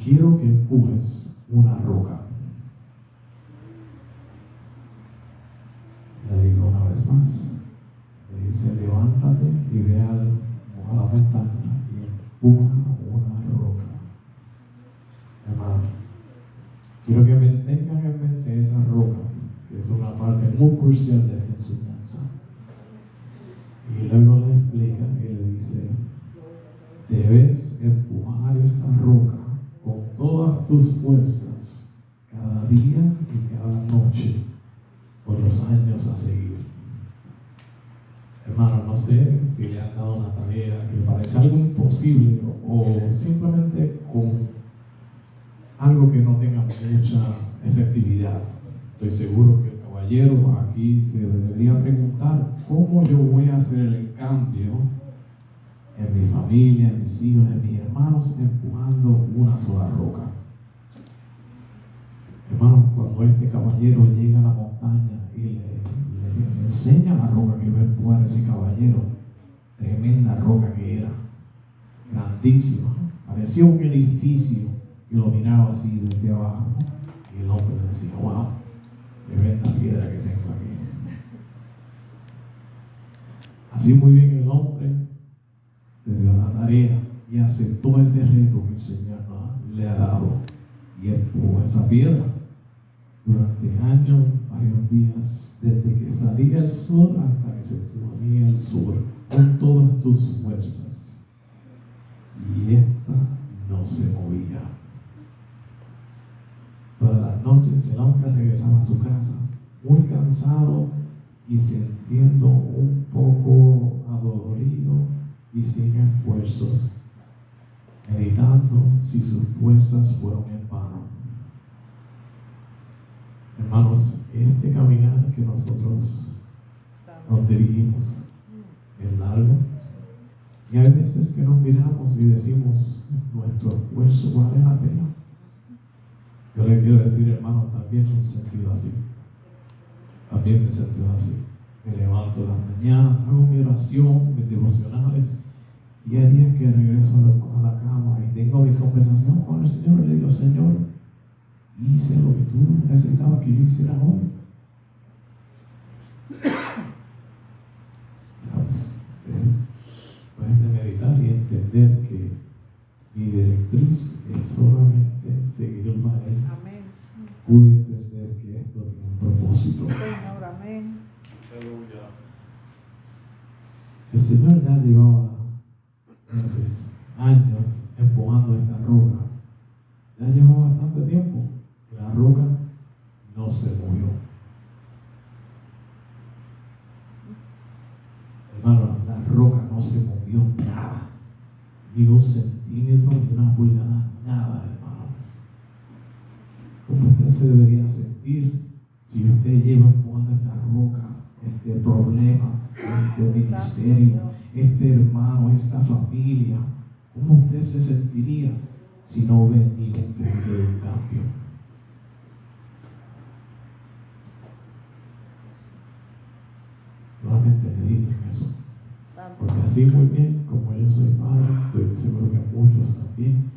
quiero que empujes una roca. Le digo una vez más. Le dice, levántate y ve a la montaña y empuja una roca. Además, quiero que tengan en mente esa roca, que es una parte muy crucial de esta enseñanza. Y luego le explica y le dice, debes empujar esta roca con todas tus fuerzas cada día y cada noche por los años a seguir. Hermano, no sé si le han dado una tarea que parece algo imposible o simplemente con algo que no tenga mucha efectividad. Estoy seguro que el caballero aquí se debería preguntar cómo yo voy a hacer el cambio en mi familia, en mis hijos, en mis hermanos, empujando una sola roca. Hermano, cuando este caballero llega a la montaña y le enseña la roca que va a empujar a ese caballero, tremenda roca que era, grandísima, parecía un edificio que lo miraba así desde abajo, y el hombre le decía, wow, tremenda piedra que tengo aquí. Así muy bien el hombre se dio la tarea y aceptó ese reto que el Señor le ha dado y empujó esa piedra durante años, varios días, desde que salía el sol hasta que se ponía el sol, con todas tus fuerzas, y esta no se movía. Todas las noches el hombre regresaba a su casa muy cansado y sintiendo un poco adolorido y sin esfuerzos, meditando si sus fuerzas fueron en vano. Hermanos, este caminar que nosotros nos dirigimos es largo, y hay veces que nos miramos y decimos, nuestro esfuerzo vale la pena. Yo le quiero decir, hermanos, también me he sentido así. También me he sentido así. Me levanto las mañanas, hago mi oración, mis devocionales, y hay días que regreso a la cama y tengo mi conversación con el Señor y le digo, Señor, hice lo que tú necesitabas que yo hiciera hoy. ¿Sabes? Puedes de meditar y entender que mi directriz es solamente seguirlo a Él. Amén. Pude entender que esto tiene un propósito. Señor, amén. El Señor ya llevaba meses, años empujando esta roca. Ya llevaba bastante tiempo. La roca no se movió. Hermano, la roca no se movió nada. Ni un centímetro, ni una pulgada, nada, hermanos. ¿Cómo usted se debería sentir si usted lleva empujando esta roca, este problema, este ministerio, este hermano, esta familia? ¿Cómo usted se sentiría si no ve ni un punto de un cambio? Solamente medito en eso. Porque así muy bien, como yo soy padre, estoy seguro que muchos también,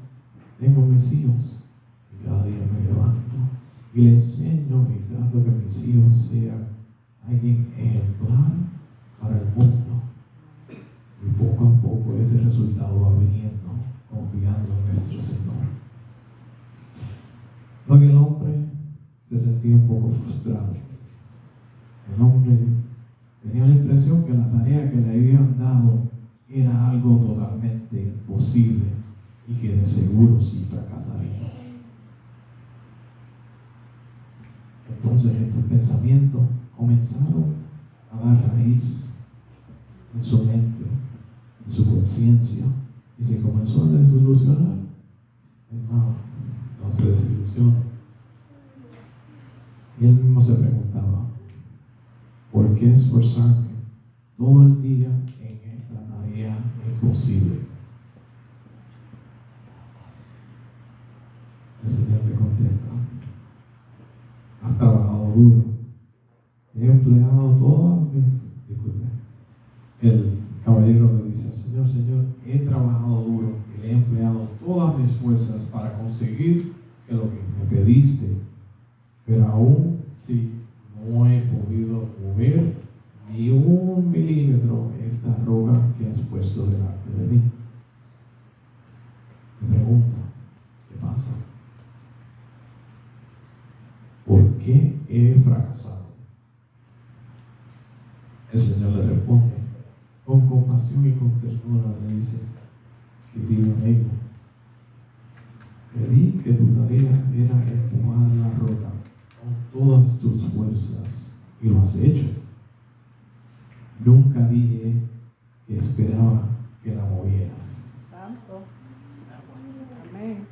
tengo mis hijos y cada día me levanto y le enseño y trato que mis hijos sean alguien ejemplar para el mundo. Y poco a poco ese resultado va viniendo, confiando en nuestro Señor. Luego el hombre se sentía un poco frustrado. El hombre tenía la impresión que la tarea que le habían dado era algo totalmente imposible y que de seguro sí fracasaría. Entonces estos pensamientos comenzaron a dar raíz en su mente, en su conciencia, y se comenzó a desilusionar. Hermano, no se desilusiona. Y él mismo se preguntaba, ¿por qué esforzarme todo el día en esta tarea imposible? El Señor le contesta, has trabajado duro, he empleado todas mis... Disculpe. El caballero le dice al Señor, Señor, he trabajado duro y le he empleado todas mis fuerzas para conseguir lo que me pediste, pero aún si no he podido mover ni 1 milímetro esta roca que has puesto delante de mí. Me pregunta, ¿qué pasa? ¿Por qué he fracasado? El Señor le responde con compasión y con ternura, le dice: querido amigo, pedí que tu tarea era empujar la roca con todas tus fuerzas y lo has hecho. Nunca dije que esperaba que la movieras. Santo. Amén.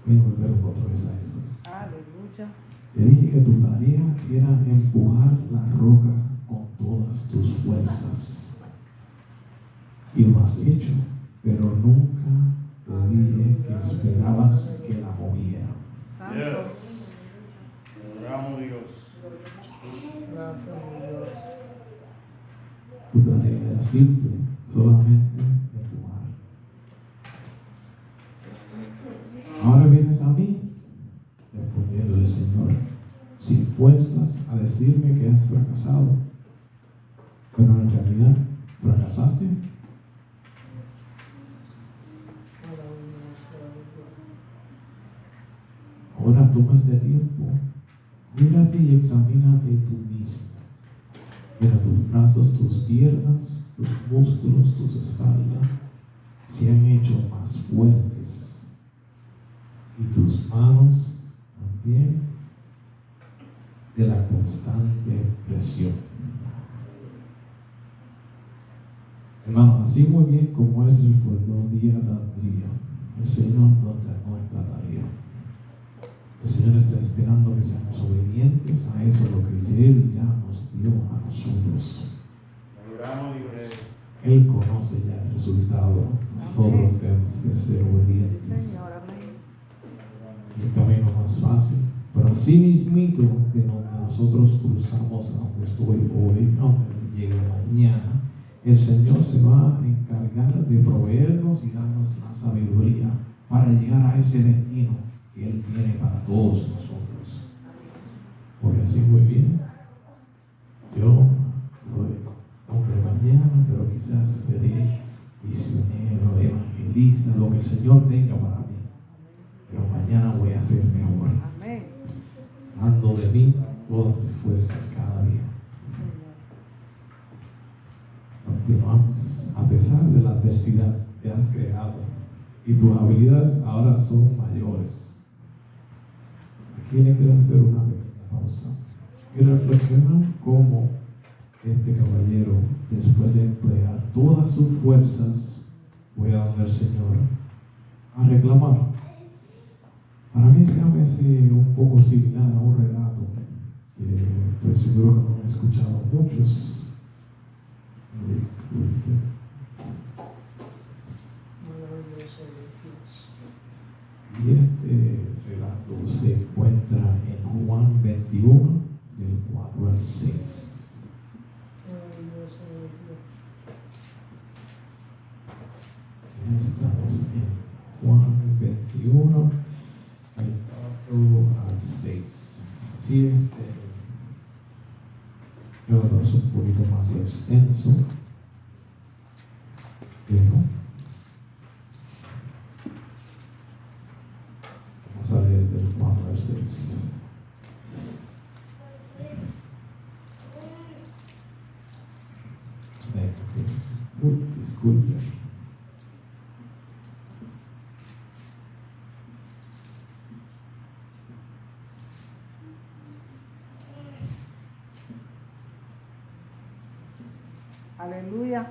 Voy a volver otra vez a eso. Aleluya. Te dije que tu tarea era empujar la roca con todas tus fuerzas y lo has hecho, pero nunca te dije que esperabas que la moviera. Santo. Adoramos a Dios. Gracias a Dios. Tu tarea era simple, solamente empujar. Ahora vienes a mí, respondiéndole el Señor, sin fuerzas, a decirme que has fracasado, pero en realidad fracasaste. Ahora toma este tiempo, mírate y examínate tú mismo. Mira tus brazos, tus piernas, tus músculos, tus espaldas se han hecho más fuertes y tus manos también, de la constante presión. Hermanos, así muy bien como es el fordón día tras día, el Señor nos da nuestra tarea. El Señor está esperando que seamos obedientes a eso, lo que Él ya nos dio a nosotros. Adoramos a Dios. Él conoce ya el resultado. Nosotros tenemos que ser obedientes. Señor, amén. El camino más fácil, pero así mismito de donde nosotros cruzamos a donde estoy hoy, a donde llegue mañana, el Señor se va a encargar de proveernos y darnos la sabiduría para llegar a ese destino que Él tiene para todos nosotros. Porque así muy bien, yo soy hombre mañana, pero quizás seré misionero, evangelista, lo que el Señor tenga para mí. Pero mañana voy a ser mejor, Amén. dando de mí todas mis fuerzas cada día. Continuamos. A pesar de la adversidad que has creado y tus habilidades ahora son mayores, aquí le quiero hacer una pequeña pausa y reflexionar cómo este caballero, después de emplear todas sus fuerzas, fue a donde el Señor a reclamar. Para mí se me hace un poco similar a un relato que estoy seguro que no han escuchado muchos. Disculpe. Y este relato se encuentra en Juan 21, del 4 al 6. Estamos en Juan 21, del 4 al 6. Así el relato es un poquito más extenso, pero vamos a leer del 4 al 6. Disculpe. Aleluya.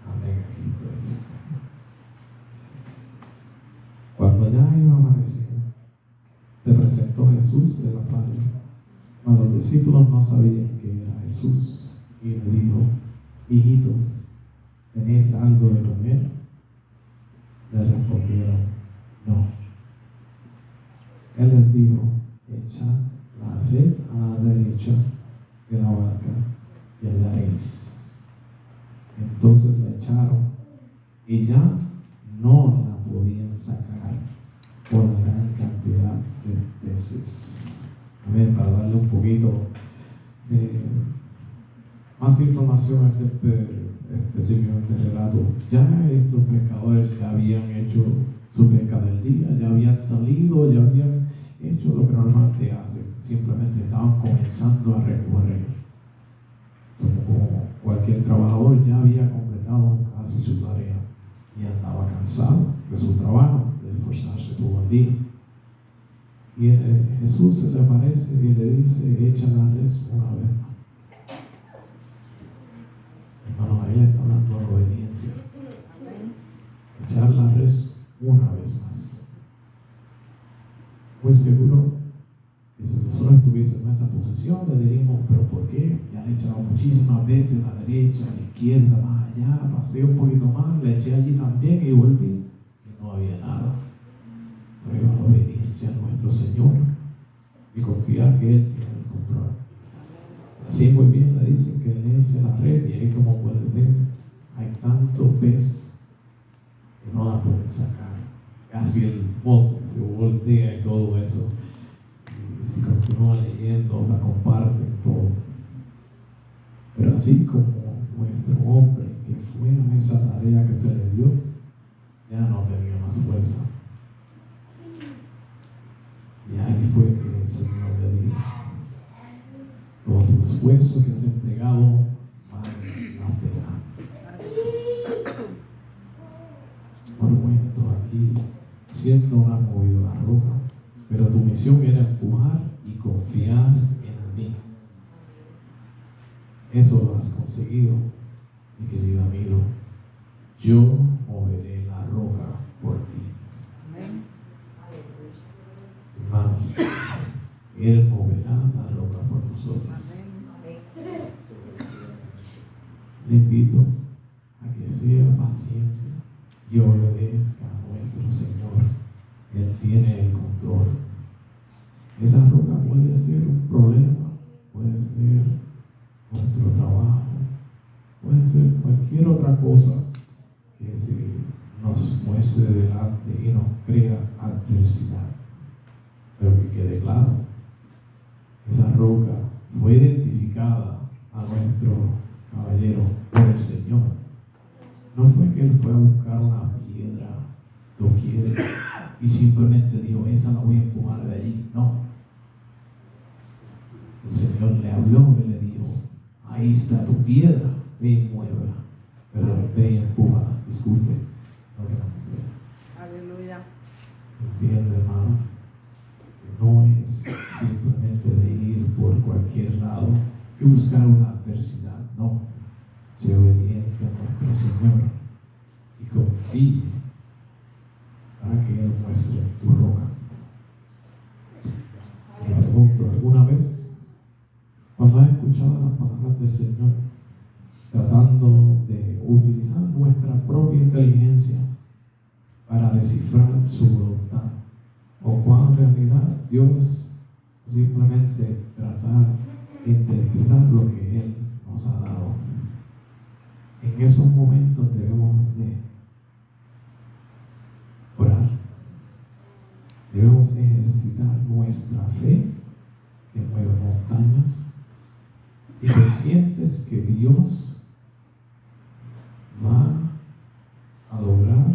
Amén, aquí estoy. Cuando ya iba a amanecer, se presentó Jesús de la playa. Mas los discípulos no sabían que era Jesús. Y le dijo: hijitos, ¿tenéis algo de comer? Le respondieron: no. Él les dijo: echad la red a la derecha de la barca y hallaréis. Entonces la echaron y ya no la podían sacar por la gran cantidad de peces. Amén. Para darle un poquito de más información a específicamente relato, ya estos pescadores ya habían hecho su pesca del día, ya habían salido, ya habían hecho lo que normalmente hacen, simplemente estaban comenzando a recorrer. Como cualquier trabajador, ya había completado casi su tarea y andaba cansado de su trabajo, de esforzarse todo el día. Y Jesús se le aparece y le dice: echa la red una vez más. Hermano, ahí le está hablando de obediencia. Echar la red una vez más. Muy seguro que si nosotros estuviésemos en esa posición, le diríamos: pero ¿por qué? Ya le he echado muchísimas veces a la derecha, a la izquierda, más allá, pasé un poquito más, le eché allí también y volví y no había nada. Pero la obediencia a nuestro Señor y confiar que Él tiene el control. Así muy bien le dicen que le eche la red, y ahí, como pueden ver, hay tanto pez que no la pueden sacar. Casi el bote se voltea y todo eso. Y si continúa leyendo, la comparten todo. Pero así como nuestro hombre que fue a esa tarea que se le dio, ya no tenía más fuerza. Y ahí fue que el Señor le dijo: todo tu esfuerzo que has entregado vale la pena. Por un momento aquí siento no has movido la roca, pero tu misión era empujar y confiar en mí. Eso lo has conseguido, mi querido amigo. Yo moveré la roca por ti. Hermanos, Él moverá la roca por nosotros. Le invito a que sea paciente y obedezca a nuestro Señor. Él tiene el control. Esa roca puede ser un problema, puede ser nuestro trabajo, puede ser cualquier otra cosa que se nos muestre delante y nos crea adversidad. Pero que quede claro, esa roca fue identificada a nuestro caballero por el Señor. No fue que él fue a buscar una piedra doquier y simplemente dijo: esa la voy a empujar de allí. No. El Señor le habló y le dijo: ahí está tu piedra, ve y muévela. Pero ve y empújala. Disculpe, no que no me Aleluya. ¿Entiende, hermanos? No es simplemente de ir por cualquier lado y buscar una adversidad. No. Sé obediente a nuestro Señor y confíe para que Él muestre tu roca. Me pregunto, ¿alguna vez, cuando has escuchado las palabras del Señor, tratando de utilizar nuestra propia inteligencia para descifrar su voluntad, o cuando en realidad Dios simplemente tratar de interpretar lo que Él nos ha dado? En esos momentos debemos de orar, debemos ejercitar nuestra fe que mueve montañas, y conscientes que Dios va a lograr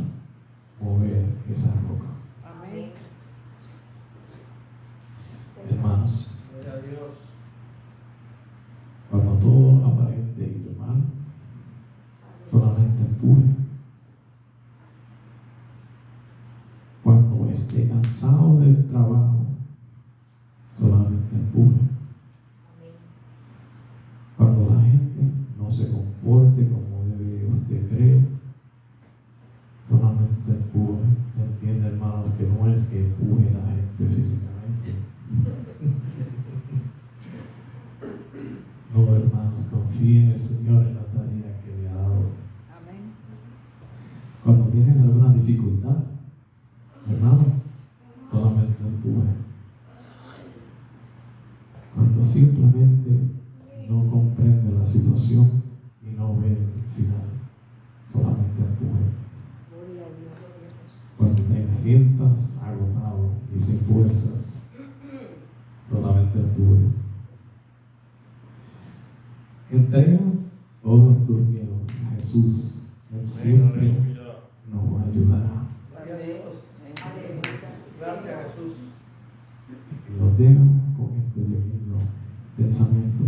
mover esa roca. Amén. Hermanos, cuando todo aparente ir mal, solamente empuje. Cuando esté cansado del trabajo, solamente empuje. Cuando la gente no se comporte como debe usted creer, solamente empuje. Entiende, hermanos, que no es que empuje la gente físicamente. No, hermanos, confíe en el Señor en la tarea que le ha dado. Amén. Cuando tienes alguna dificultad, hermano, solamente empuje. Cuando simplemente no comprende la situación y no ve el final, sientas agotado y sin fuerzas, solamente tuyo. Entrega todos tus miedos a Jesús. Él siempre nos ayudará. Gracias, Jesús. Y los dejo con este pequeño pensamiento.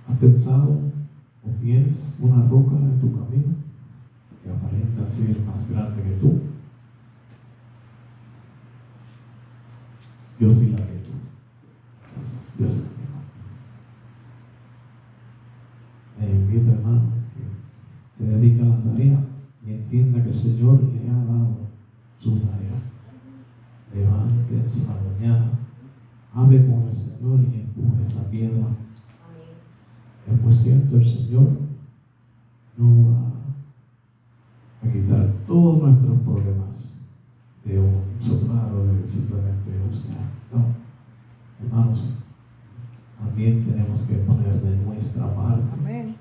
¿Has pensado o tienes una roca en tu camino que aparenta ser más grande que tú? Yo sí la tengo. Yo sí la tengo. Le invito, hermano, que se dedique a la tarea y entienda que el Señor le ha dado su tarea. Levántese a la mañana, hable con el Señor y empuje esa piedra. Y por cierto, el Señor no va a quitar todos nuestros problemas de un soplar o de simplemente usted. No, hermanos, también tenemos que poner de nuestra parte Amén.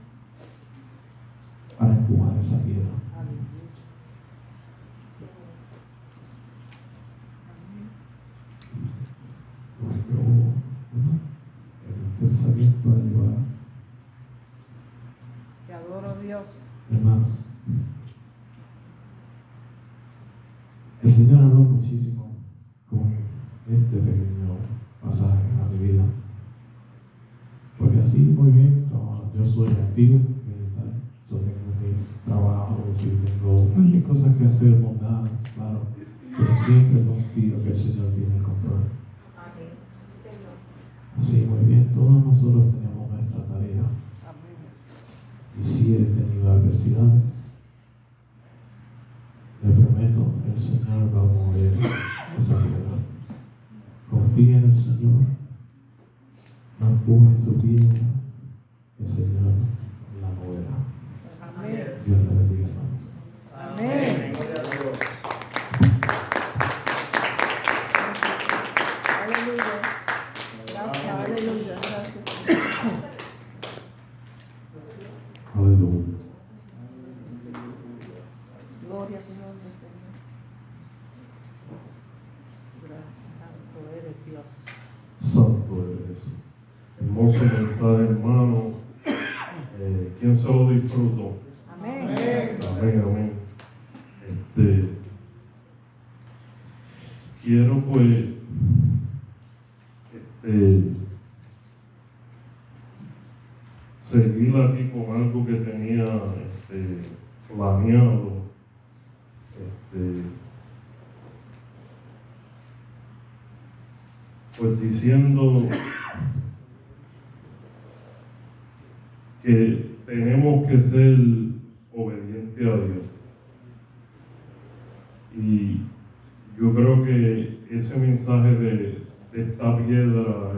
para empujar esa piedra. Nuestro el pensamiento a llevar, Te adoro, Dios. hermanos. El Señor habló muchísimo con este pequeño pasaje a mi vida, porque así muy bien, como yo soy activo militar, yo tengo mis trabajos y tengo muchas cosas que hacer mundanas, claro, pero siempre confío que el Señor tiene el control. Así muy bien, todos nosotros tenemos nuestra tarea. Amén. Y si he tenido adversidades, le prometo, el Señor va a mover esa piedra. Confía en el Señor, no empuje su piedra, el Señor la moverá. Amén. Dios le bendiga, hermanos. Amén. Aleluya. Gracias, aleluya. Gracias. Aleluya. Gloria a tu nombre, Señor. Gracias. Santo eres Dios. Santo eres. Hermoso mensaje, hermano. ¿Quién se lo disfrutó? Amén. Amén, amén. Quiero pues seguir aquí con algo que tenía planeado. Pues diciendo que tenemos que ser obedientes a Dios. Y yo creo que ese mensaje de esta piedra,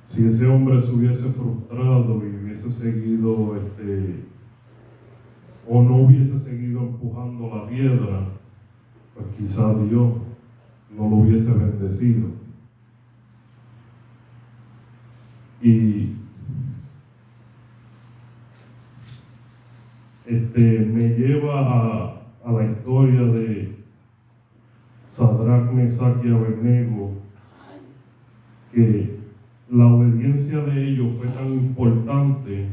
si ese hombre se hubiese frustrado y hubiese seguido, o no hubiese seguido empujando la piedra, pues quizás Dios no lo hubiese bendecido. Y me lleva a la historia de Sadrach, Mesach y Abednego, que la obediencia de ellos fue tan importante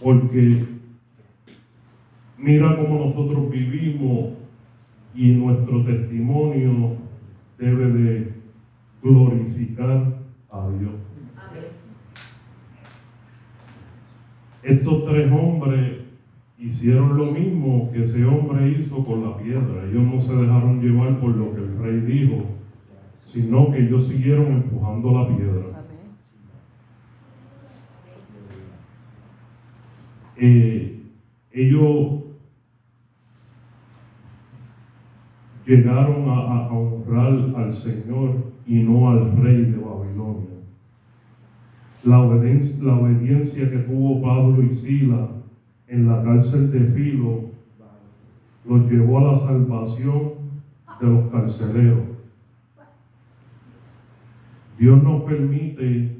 porque mira cómo nosotros vivimos y nuestro testimonio debe de glorificar a Dios. Estos tres hombres hicieron lo mismo que ese hombre hizo con la piedra. Ellos no se dejaron llevar por lo que el rey dijo, sino que ellos siguieron empujando la piedra. Ellos llegaron a honrar al Señor y no al rey de Babilonia. La obediencia que tuvo Pablo y Silas en la cárcel de Filo los llevó a la salvación de los carceleros. Dios nos permite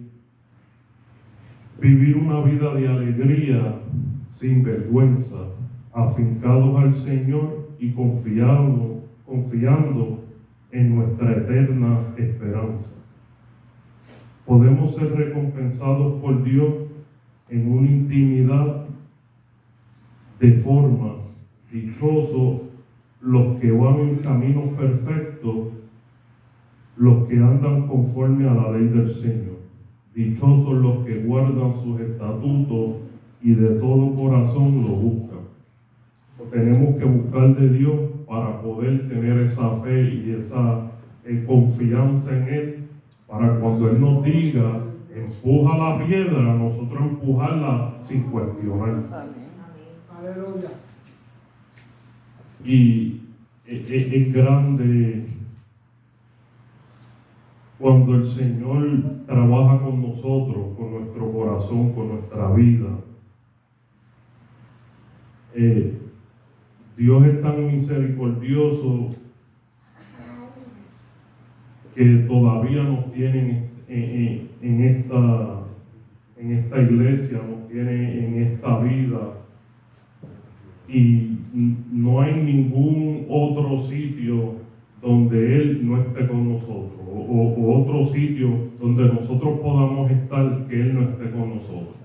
vivir una vida de alegría sin vergüenza, afincados al Señor y confiando en nuestra eterna esperanza. Podemos ser recompensados por Dios en una intimidad de forma dichosos los que van en caminos perfectos, los que andan conforme a la ley del Señor. Dichosos los que guardan sus estatutos y de todo corazón lo buscan. Tenemos que buscar de Dios para poder tener esa fe y esa confianza en Él, para cuando Él nos diga, empuja la piedra, nosotros empujarla sin cuestionar. Aleluya. Y es grande cuando el Señor trabaja con nosotros, con nuestro corazón, con nuestra vida. Dios es tan misericordioso que todavía nos tiene en esta iglesia, nos tiene en esta vida, y no hay ningún otro sitio donde Él no esté con nosotros, o otro sitio donde nosotros podamos estar que Él no esté con nosotros.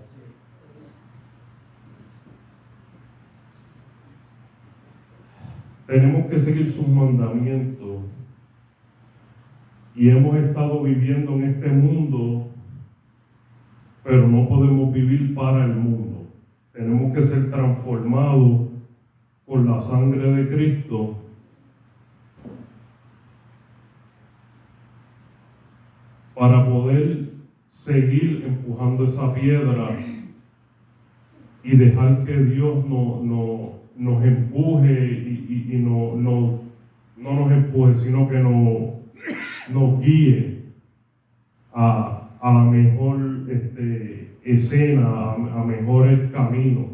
Tenemos que seguir sus mandamientos, y hemos estado viviendo en este mundo, pero no podemos vivir para el mundo. Tenemos que ser transformados por la sangre de Cristo para poder seguir empujando esa piedra y dejar que Dios nos empuje y no nos empuje, sino que nos guíe a la mejor escena, a mejores caminos.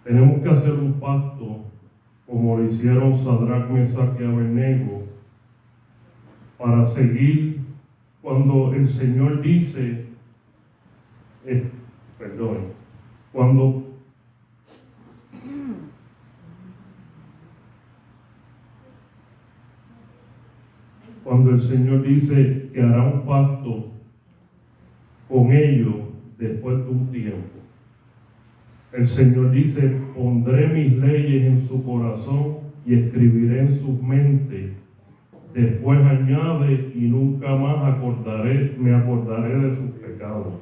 Tenemos que hacer un pacto como lo hicieron Sadrach, Mesach y Abednego, para seguir cuando el Señor dice, cuando el Señor dice que hará un pacto con ellos después de un tiempo. El Señor dice, pondré mis leyes en su corazón y escribiré en sus mentes. Después añade, y nunca más me acordaré de sus pecados.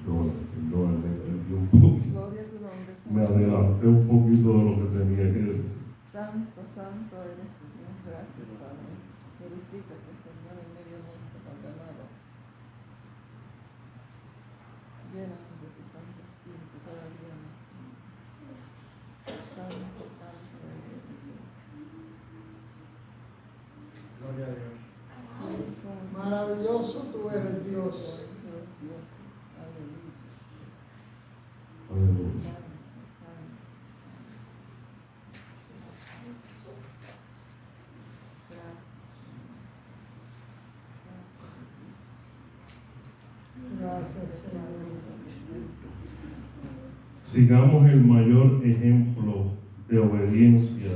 Perdóname, perdí un poquito. Gloria a tu nombre, Me Señor. adelanté un poquito de lo que tenía que decir. Santo, santo eres, Señor. Gracias, Padre. Glorifícate, Señor, en medio nuestro, Padre amado. Llénanos de tu Santo Espíritu cada día más, Señor. Santo, santo eres, Dios. Gloria a Dios. Maravilloso tú eres, Dios. Dios, dioses. Aleluya. Aleluya. Santo, santo. Gracias, Señor. Sigamos el mayor ejemplo de obediencia,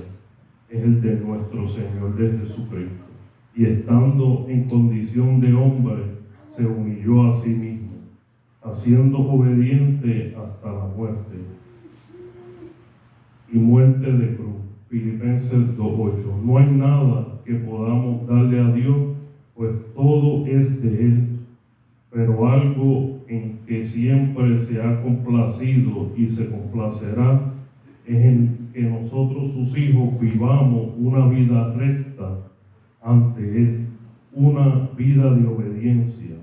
es el de nuestro Señor de Jesucristo. Y estando en condición de hombre, se humilló a sí mismo, haciendo obediente hasta la muerte y muerte de cruz. Filipenses 2:8. No hay nada que podamos darle a Dios, pues todo es de Él, pero algo en que siempre se ha complacido y se complacerá es en que nosotros, sus hijos, vivamos una vida recta ante Él, una vida de obediencia.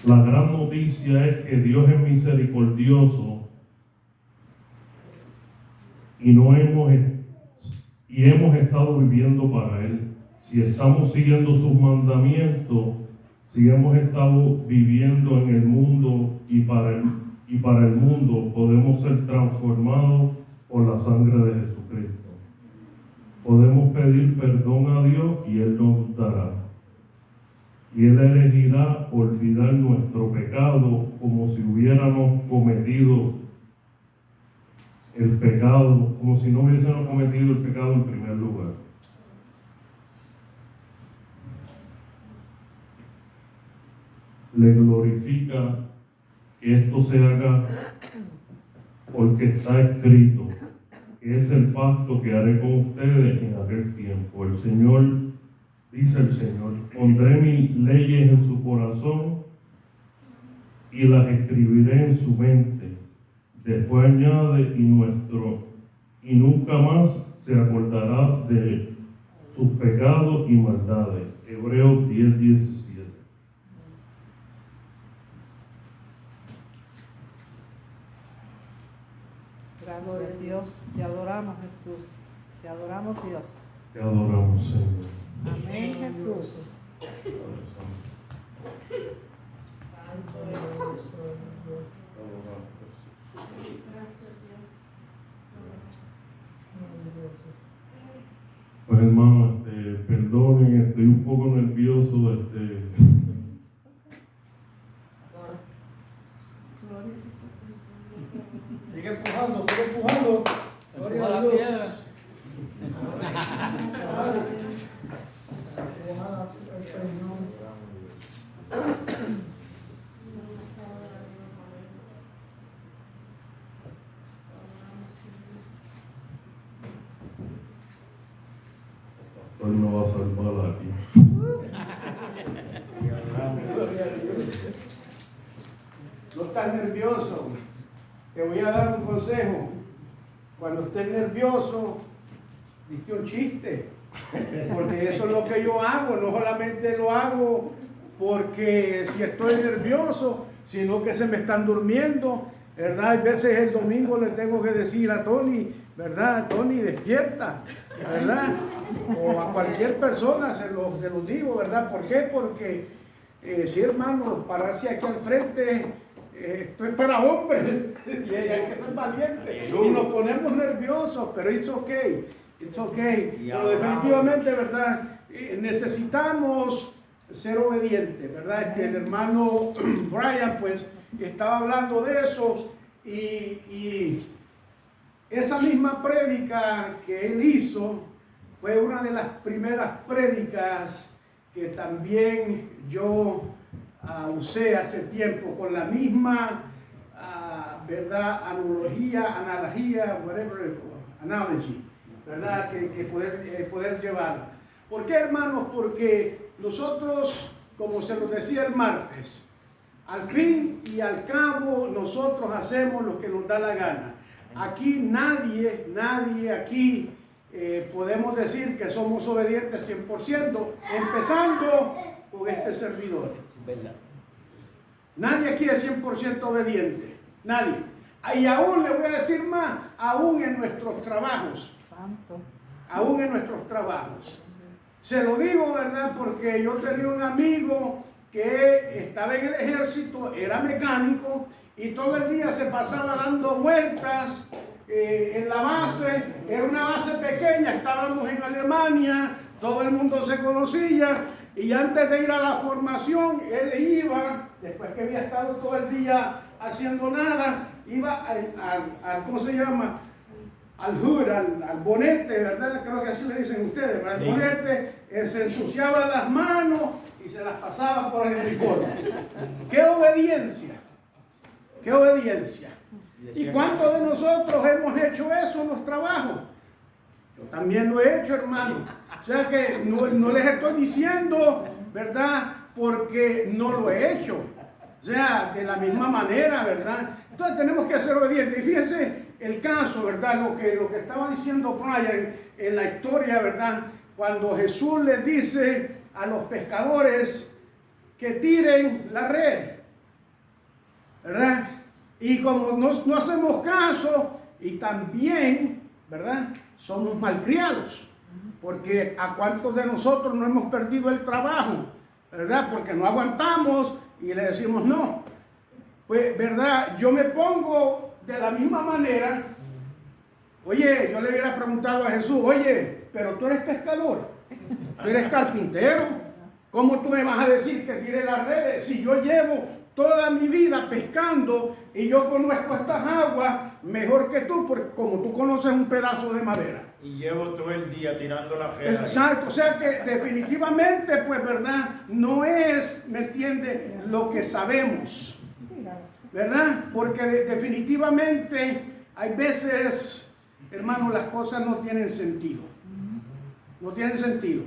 La gran noticia es que Dios es misericordioso y hemos estado viviendo para Él. Si estamos siguiendo sus mandamientos, Si hemos estado viviendo en el mundo y para el mundo, podemos ser transformados por la sangre de Jesucristo. Podemos pedir perdón a Dios y Él nos dará. Y Él elegirá olvidar nuestro pecado como si hubiéramos cometido el pecado, como si no hubiésemos cometido el pecado en primer lugar. Le glorifica que esto se haga porque está escrito, que es el pacto que haré con ustedes en aquel tiempo. El Señor, dice el Señor, pondré mis leyes en su corazón y las escribiré en su mente. Después añade, y nunca más se acordará de sus pecados y maldades. Hebreos 10:17. Gracias, Dios. Te adoramos, Jesús. Te adoramos, Dios. Te adoramos, Señor. Amén, Jesús. Pues hermano, perdonen, estoy un poco nervioso. Sigue empujando, sigue empujando. Gloria a Dios. Ojalá el Señor. Él no va a salvar aquí. No estás nervioso. Te voy a dar un consejo. Cuando estés nervioso, diste un chiste. Porque eso es lo que yo hago. No solamente lo hago porque si estoy nervioso, sino que se me están durmiendo. ¿Verdad? Hay veces el domingo le tengo que decir a Tony, ¿verdad? Tony, despierta, ¿verdad? O a cualquier persona se lo digo, ¿verdad? ¿Por qué? Porque, sí, hermano, pararse aquí al frente, esto es para hombres y hay que ser valientes. Y nos ponemos nerviosos, pero it's okay. Pero definitivamente, ¿verdad? Necesitamos ser obedientes, ¿verdad? El hermano Brian, pues, estaba hablando de eso y esa misma prédica que él hizo fue una de las primeras prédicas que también yo usé hace tiempo con la misma, ¿verdad? Analogía, whatever, analogy, ¿verdad? Que poder llevar. ¿Por qué, hermanos? Porque nosotros, como se lo decía el martes, al fin y al cabo nosotros hacemos lo que nos da la gana. Aquí nadie aquí podemos decir que somos obedientes 100%, empezando con este servidor. Nadie aquí es 100% obediente, nadie. Y aún le voy a decir más, aún en nuestros trabajos. Santo. Aún en nuestros trabajos. Se lo digo, ¿verdad? Porque yo tenía un amigo que estaba en el ejército, era mecánico y todo el día se pasaba dando vueltas en la base. Era una base pequeña, estábamos en Alemania, todo el mundo se conocía y antes de ir a la formación, él iba, después que había estado todo el día haciendo nada, iba al ¿cómo se llama? Al hood, al bonete, ¿verdad? Creo que así le dicen ustedes, ¿verdad? El bonete, se ensuciaba las manos y se las pasaba por el uniforme. ¡Qué obediencia! ¡Qué obediencia! ¿Y cuántos de nosotros hemos hecho eso en los trabajos? Yo también lo he hecho, hermano. O sea que no les estoy diciendo, ¿verdad? Porque no lo he hecho. O sea, de la misma manera, ¿verdad? Entonces tenemos que ser obedientes. Y fíjense el caso, ¿verdad? Lo que estaba diciendo Brian en la historia, ¿verdad? Cuando Jesús les dice a los pescadores que tiren la red, ¿verdad? Y como no hacemos caso y también, ¿verdad? Somos malcriados, porque a cuántos de nosotros no hemos perdido el trabajo, ¿verdad? Porque no aguantamos y le decimos no. Pues, ¿verdad? Yo me pongo de la misma manera. Oye, yo le hubiera preguntado a Jesús, oye, pero tú eres pescador, tú eres carpintero, ¿cómo tú me vas a decir que tire las redes si yo llevo toda mi vida pescando y yo conozco estas aguas mejor que tú, porque como tú conoces un pedazo de madera? Y llevo todo el día tirando la red. Exacto, o sea que definitivamente, pues, ¿verdad? No es, ¿me entiende?, lo que sabemos, ¿verdad? Porque definitivamente hay veces, hermano, las cosas no tienen sentido. No tienen sentido.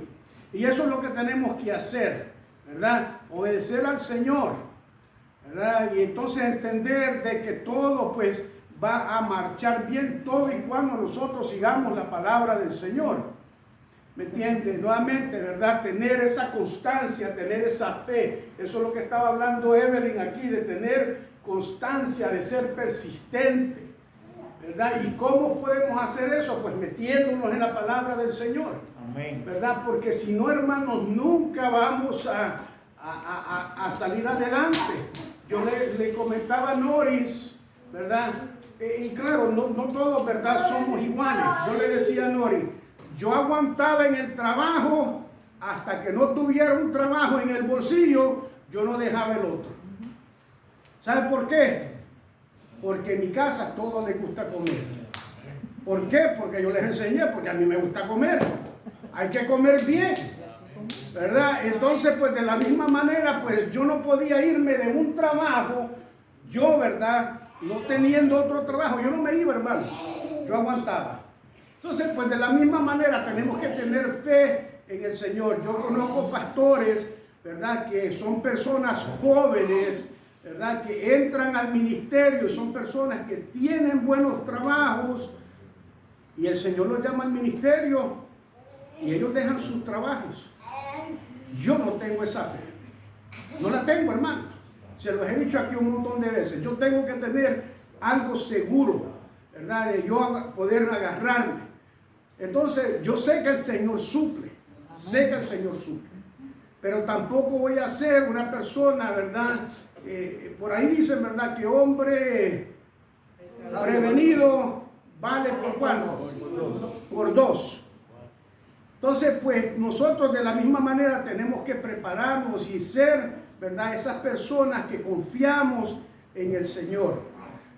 Y eso es lo que tenemos que hacer, ¿verdad? Obedecer al Señor, ¿verdad? Y entonces entender de que todo, pues, va a marchar bien todo y cuando nosotros sigamos la palabra del Señor. ¿Me entiendes? Nuevamente, ¿verdad? Tener esa constancia, tener esa fe. Eso es lo que estaba hablando Evelyn aquí, de tener constancia, de ser persistente, ¿verdad? ¿Y cómo podemos hacer eso? Pues metiéndonos en la palabra del Señor. Amén. ¿Verdad? Porque si no, hermanos, nunca vamos a salir adelante. Yo le comentaba a Noris, ¿verdad? Y claro, no todos, ¿verdad?, somos iguales. Yo le decía a Noris, yo aguantaba en el trabajo hasta que no tuviera un trabajo en el bolsillo, yo no dejaba el otro. ¿Sabe por qué? Porque en mi casa a todos les gusta comer. ¿Por qué? Porque yo les enseñé, porque a mí me gusta comer. Hay que comer bien, ¿verdad? Entonces, pues de la misma manera, pues yo no podía irme de un trabajo, yo, ¿verdad?, no teniendo otro trabajo, yo no me iba, hermanos, yo aguantaba. Entonces, pues de la misma manera tenemos que tener fe en el Señor. Yo conozco pastores, ¿verdad?, que son personas jóvenes, ¿verdad?, que entran al ministerio, son personas que tienen buenos trabajos y el Señor los llama al ministerio y ellos dejan sus trabajos. Yo no tengo esa fe, no la tengo, hermano. Se los he dicho aquí un montón de veces. Yo tengo que tener algo seguro, ¿verdad?, de yo poder agarrarme. Entonces, yo sé que el Señor suple, sé que el Señor suple, pero tampoco voy a ser una persona, ¿verdad? Por ahí dicen, ¿verdad?, que hombre prevenido vale por cuántos, por dos. Entonces, pues nosotros de la misma manera tenemos que prepararnos y ser, ¿verdad?, esas personas que confiamos en el Señor.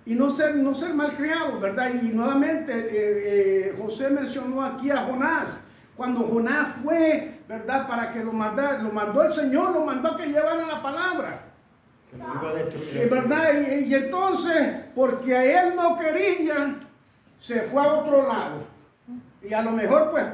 Y no ser malcriados, ¿verdad? Y nuevamente José mencionó aquí a Jonás. Cuando Jonás fue, ¿verdad?, para que lo mandó el Señor, lo mandó a que llevara la palabra. ¿Verdad? Y entonces, porque a él no quería, se fue a otro lado. Y a lo mejor pues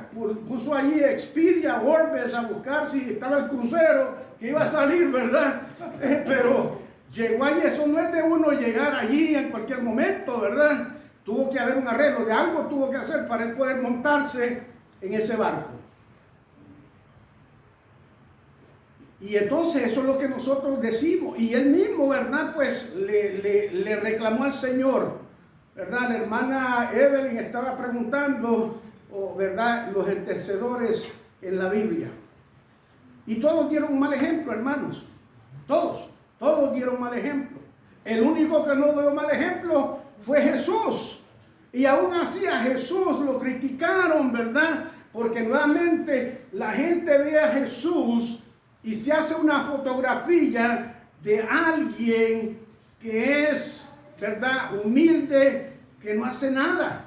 puso allí Expedia, Orbes a buscar si estaba el crucero que iba a salir, ¿verdad? Pero llegó allí. Eso no es de uno llegar allí en cualquier momento, ¿verdad? Tuvo que haber un arreglo, de algo tuvo que hacer para él poder montarse en ese barco. Y entonces eso es lo que nosotros decimos. Y él mismo, ¿verdad?, pues le reclamó al Señor, ¿verdad? La hermana Evelyn estaba preguntando, ¿verdad?, los intercedores en la Biblia. Y todos dieron un mal ejemplo, hermanos. Todos dieron mal ejemplo. El único que no dio mal ejemplo fue Jesús. Y aún así a Jesús lo criticaron, ¿verdad? Porque nuevamente la gente ve a Jesús y se hace una fotografía de alguien que es, ¿verdad?, humilde, que no hace nada.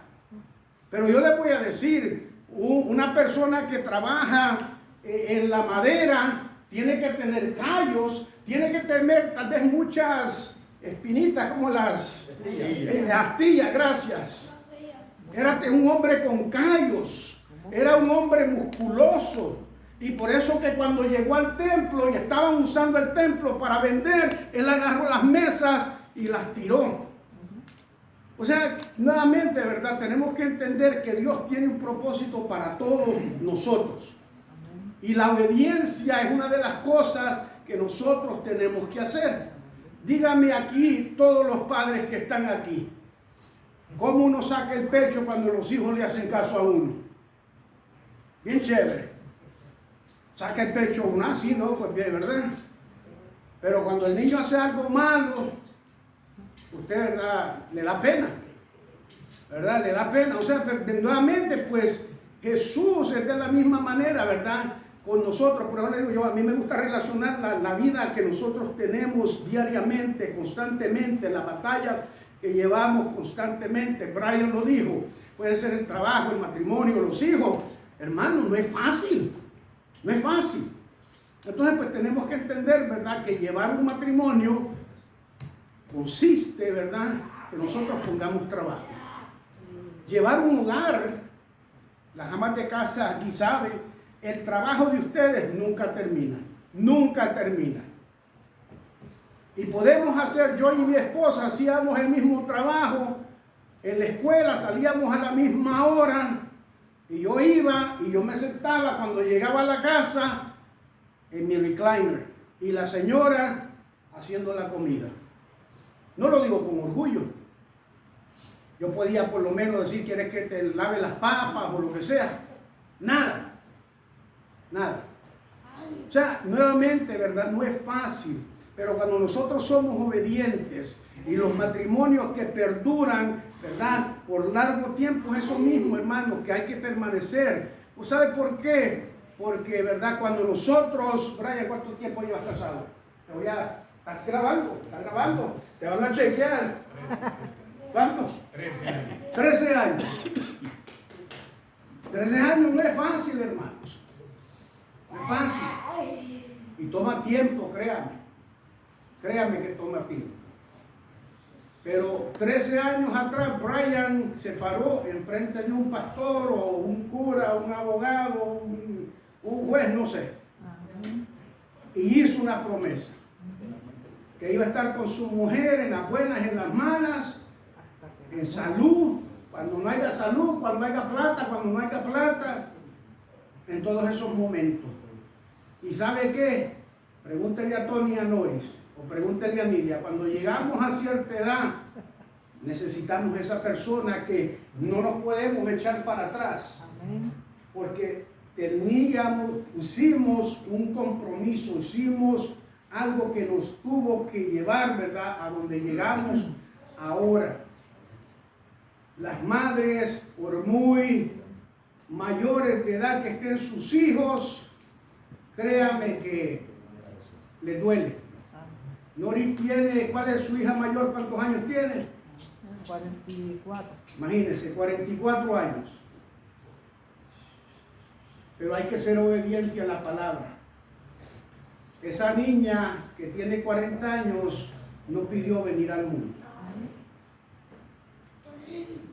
Pero yo les voy a decir, una persona que trabaja en la madera tiene que tener callos, tiene que tener tal vez muchas espinitas como las astillas, gracias. Era un hombre con callos, era un hombre musculoso. Y por eso que cuando llegó al templo y estaban usando el templo para vender, él agarró las mesas y las tiró. O sea, nuevamente, ¿verdad?, tenemos que entender que Dios tiene un propósito para todos nosotros. Y la obediencia es una de las cosas que nosotros tenemos que hacer. Dígame aquí, todos los padres que están aquí, ¿cómo uno saca el pecho cuando los hijos le hacen caso a uno? Bien chévere. saca el pecho uno así, ¿no? Pues bien, ¿verdad? Pero cuando el niño hace algo malo, usted, ¿verdad?, le da pena, ¿verdad? Le da pena. O sea, nuevamente, pues Jesús es de la misma manera, ¿verdad?, con nosotros. Por eso le digo yo, a mí me gusta relacionar la vida que nosotros tenemos diariamente, constantemente, las batallas que llevamos constantemente. Brian lo dijo, puede ser el trabajo, el matrimonio, los hijos. Hermano, no es fácil, no es fácil. Entonces, pues tenemos que entender, ¿verdad?, que llevar un matrimonio consiste, ¿verdad?, que nosotros pongamos trabajo. Llevar un hogar, las amas de casa aquí saben, el trabajo de ustedes nunca termina, nunca termina. Y podemos hacer, yo y mi esposa hacíamos el mismo trabajo, en la escuela salíamos a la misma hora, y yo iba y yo me sentaba cuando llegaba a la casa en mi recliner, y la señora haciendo la comida. No lo digo con orgullo. Yo podía por lo menos decir, ¿quieres que te lave las papas o lo que sea? Nada. Nada. O sea, nuevamente, ¿verdad? No es fácil. Pero cuando nosotros somos obedientes y los matrimonios que perduran, ¿verdad?, por largo tiempo, es eso mismo, hermanos, que hay que permanecer. ¿Usted sabe por qué? Porque, ¿verdad?, cuando nosotros, Brian, ¿cuánto tiempo llevas casado? Te voy a... ¿Estás grabando? ¿Estás grabando? Te van a chequear. ¿Cuánto? 13 años. 13 años. 13 años no es fácil, hermanos. No es fácil. Y toma tiempo, créame. Créame que toma tiempo. Pero 13 años atrás, Brian se paró enfrente de un pastor o un cura, un abogado, un juez, no sé. Y hizo una promesa. Que iba a estar con su mujer en las buenas, en las malas, en salud, cuando no haya salud, cuando haya plata, cuando no haya plata, en todos esos momentos. ¿Y sabe qué? Pregúntele a Tony y a Noris, o pregúntele a Nidia, cuando llegamos a cierta edad, necesitamos esa persona que no nos podemos echar para atrás. Porque hicimos un compromiso, hicimos algo que nos tuvo que llevar, ¿verdad?, a donde llegamos ahora. Las madres, por muy mayores de edad que estén sus hijos, créame que les duele. Nori tiene, ¿cuál es su hija mayor? ¿Cuántos años tiene? 44. Imagínense, 44 años. Pero hay que ser obediente a la palabra. Esa niña que tiene 40 años no pidió venir al mundo.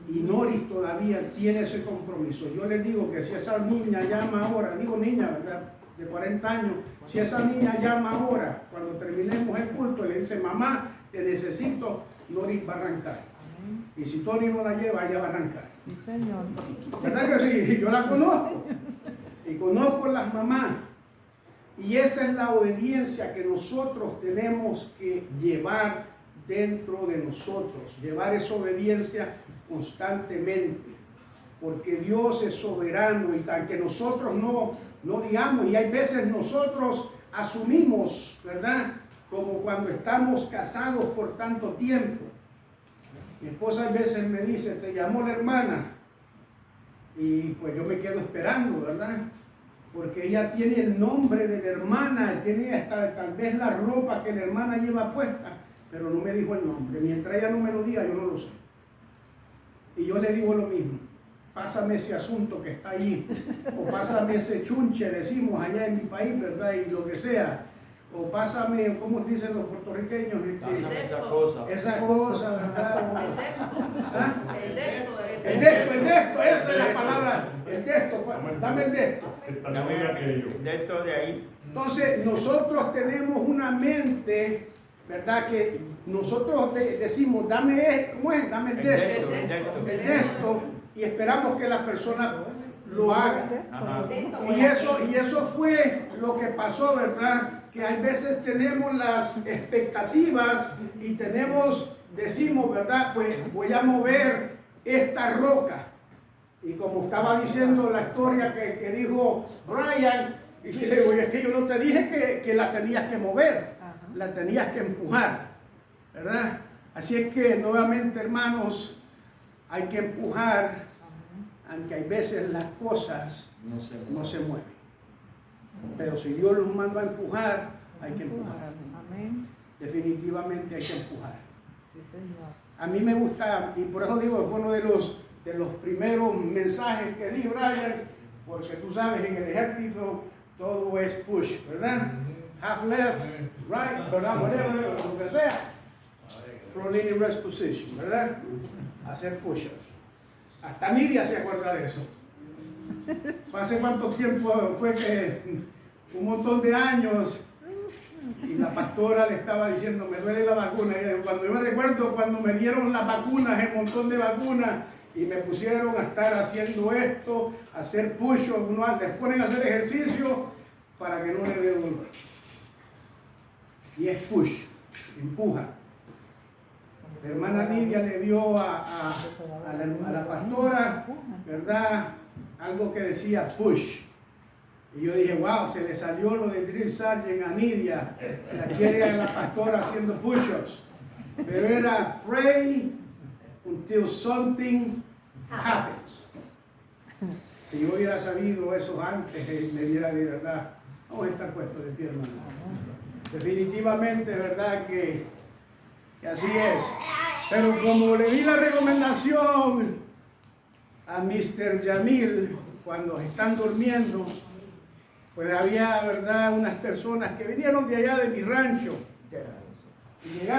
Y Noris todavía tiene ese compromiso. Yo les digo que si esa niña llama ahora, digo niña, ¿verdad?, de 40 años, si esa niña llama ahora, cuando terminemos el culto, le dice, mamá, te necesito, Noris va a arrancar. Y si Tony no la lleva, ella va a arrancar. Sí, señor. ¿Verdad que sí? Yo la conozco. Y conozco a las mamás. Y esa es la obediencia que nosotros tenemos que llevar dentro de nosotros. Llevar esa obediencia constantemente. Porque Dios es soberano y tal que nosotros no digamos, y hay veces nosotros asumimos, ¿verdad?, como cuando estamos casados por tanto tiempo. Mi esposa a veces me dice, te llamó la hermana, y pues yo me quedo esperando, ¿verdad?, porque ella tiene el nombre de la hermana, tiene hasta tal vez la ropa que la hermana lleva puesta, pero no me dijo el nombre. Mientras ella no me lo diga, yo no lo sé. Y yo le digo lo mismo. Pásame ese asunto que está allí, o pásame ese chunche, decimos allá en mi país, ¿verdad? Y lo que sea, o pásame, ¿cómo dicen los puertorriqueños? Pásame esa cosa. Esa cosa, ¿verdad? El texto, esa es la palabra, el texto, dame el texto. De esto de ahí. Entonces, nosotros tenemos una mente, ¿verdad? Que nosotros decimos, dame, ¿cómo es? Dame el texto. El texto. Y esperamos que la persona lo haga. Y eso fue lo que pasó, ¿verdad? Que hay veces tenemos las expectativas y decimos, ¿verdad? Pues voy a mover esta roca. Y como estaba diciendo la historia que dijo Brian, Y le digo, es que yo no te dije que la tenías que mover, Ajá. la tenías que empujar, ¿verdad? Así es que nuevamente, hermanos, hay que empujar, aunque hay veces las cosas no se mueven. Pero si Dios nos manda a empujar, hay que empujar. Amén. Definitivamente hay que empujar. Sí, Señor. A mí me gusta, y por eso digo, fue uno de los primeros mensajes que di, Brian, porque tú sabes, en el ejército todo es push, ¿verdad? Half left, right, ¿verdad? Whatever, lo que sea. Front in rest position, ¿verdad? Hacer push-ups. Hasta Nidia se acuerda de eso. ¿Hace cuánto tiempo fue que un montón de años y la pastora le estaba diciendo, me duele la vacuna? Y cuando yo me recuerdo cuando me dieron las vacunas, el montón de vacunas, y me pusieron a estar haciendo esto, hacer push-ups, les ponen a hacer ejercicio para que no le dé dolor. Y es push, empuja. La hermana Nidia le dio a la pastora, ¿verdad? Algo que decía push. Y yo dije, wow, se le salió lo de Drill Sergeant a Nidia. La quiere a la pastora haciendo push-ups. Pero era pray until something happens. Si yo hubiera sabido eso antes, me diera de verdad. Vamos a estar puestos de pie, hermano. Definitivamente, ¿verdad? Que así es. Pero como le di la recomendación a Mr. Yamil cuando están durmiendo, pues había, ¿verdad?, unas personas que vinieron de allá de mi rancho. Y llegaron